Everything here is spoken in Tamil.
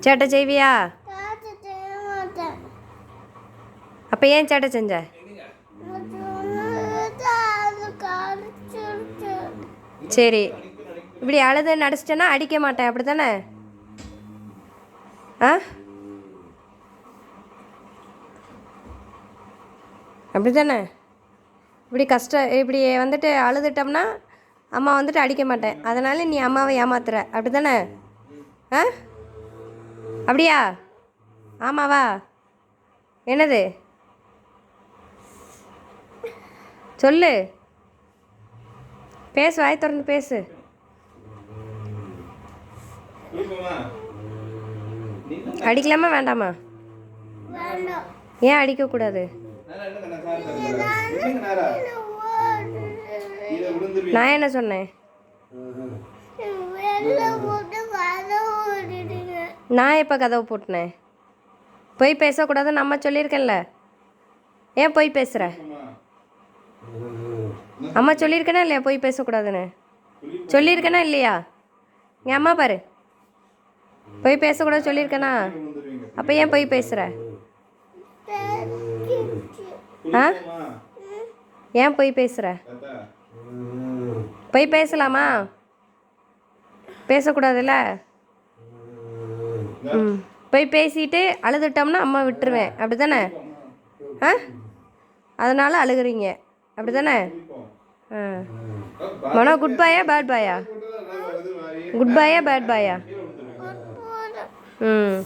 சேட்டை செய்வியா? அப்போ ஏன் சேட்டை செஞ்ச? சரி, இப்படி அழுது நடிச்சிட்டேன்னா அடிக்க மாட்டேன், அப்படி தானே? ஆ, அப்படி தானே? இப்படி வந்துட்டு அழுதுட்டோம்னா அம்மா வந்துட்டு அடிக்க மாட்டேன், அதனால நீ அம்மாவை ஏமாத்துற, அப்படி தானே? ஆ, அப்படியா? ஆமாவா? என்னது சொல்லு, பேசு, வாய் திறந்து பேசு. அடிக்கலாமா வேண்டாமா? ஏன் அடிக்கக்கூடாது? நான் என்ன சொன்னேன்? நான் எப்போ கதவை போட்டினேன்? போய் பேசக்கூடாதுன்னு அம்மா சொல்லியிருக்கேன்ல, ஏன் போய் பேசுகிற? அம்மா சொல்லியிருக்கேனா இல்லையா போய் பேசக்கூடாதுன்னு? சொல்லியிருக்கேனா இல்லையா? என் அம்மா பாரு, போய் பேசக்கூடாது சொல்லியிருக்கேனா? அப்போ ஏன் போய் பேசுகிற? ஆ, ஏன் போய் பேசுகிற? போய் பேசலாமா? பேசக்கூடாதுல்ல? ம், போய் பேசிட்டு அழுதுட்டோம்னா அம்மா விட்டுருவேன், அப்படி தானே? ஆ, அதனால் அழுகுறீங்க, அப்படி தானே? ஆ, மனோ குட் பாயா பேட் பாயா? குட் பாயா பேட் பாயா? ம்.